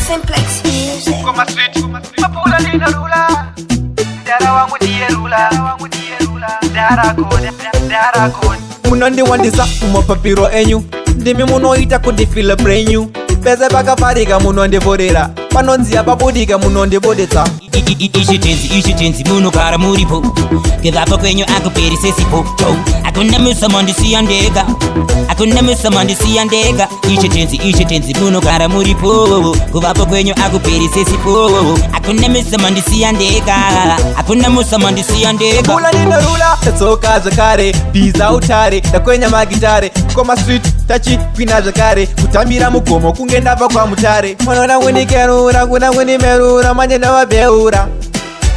Simplex Music. Koma street, mapula nina rula. Dara wangu ndiye rula. Dara kone. Muno ndi wandisa mumapapiro enyu ndimi munoita kundifila brenyu peze pakapfarika muno ndivorera panonziya papudika muno ndibodetsa Ishitenzi munogara muripo kevapa kwenyu akuperese sipo akuna musamandisiya ndega Ishitenzi munogara muripo kuvapa kwenyu akuperese sipo akuna musamandisiya ndega Mula nina rula tatsoka zvakare bhiza utare takwenya magitare koma street tachi kwina zvakare kutambira mugomo kunge ndabva kwamutare mwanona winikerura kuna winimerura manje ndavabeura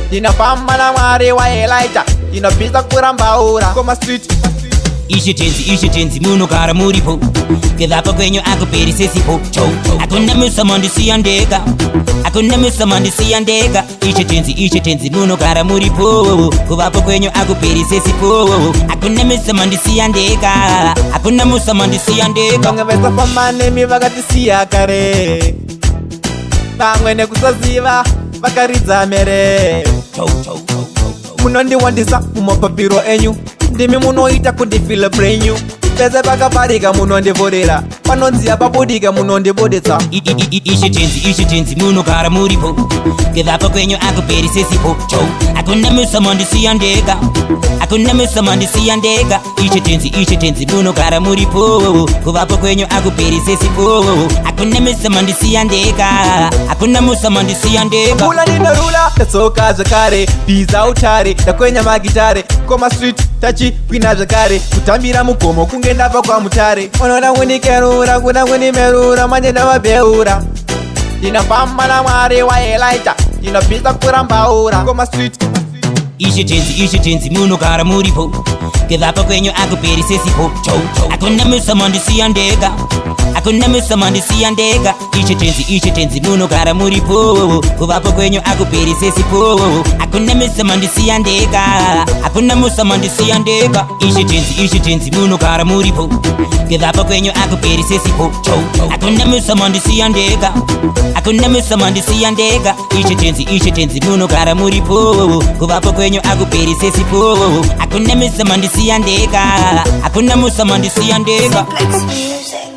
ndinofamba namwari waelaita ndinobvisa kurambaura koma street Ishitenzi munogara muripo kevapa kwenyu akuperese sipo akuna musamandisiya ndega Ishitenzi munogara muripo kuvapa kwenyu akuperese sipo akuna musamandisiya ndega vamwe vaisafamba nemi vakatisiya kare vamwe nekusaziva vakaridza mere munondiwandisa mumapapiro enyu ndimi munoita kundifila brenyu peze pakapfarika munondivorera panonziya papudika munondibodetsa Ishitenzi munogara muripo kevapa kwenyu akuperese sipo akuna musamandisiya ndega Ishitenzi munogara muripo kuvapa kwenyu akuperese sipo akuna musamandisiya ndega Mula nina rula tatsoka zvakare bhiza utare takwenya magitare koma street tachi kwina zvakare kutambira mugomo kunge ndabva kwamutare mwanona winikerura kuna winimerura manje ndavabeura ndinofamba namwari waelaita ndinobvisa kurambaura koma street Ishitenzi munogara muripo kevapa kwenyu akuperese sipo akuna musamandisiya ndega Ishitenzi munogara muripo kuvapa kwenyu akuperese sipo akuna musamandisiya ndega Ishitenzi munogara muripo kevapa kwenyu akuperese sipo akuna musamandisiya ndega Ishitenzi munogara muripo kuvapa kwenyu akuperese sipo akuna musamandisiya ndega Simplex Music.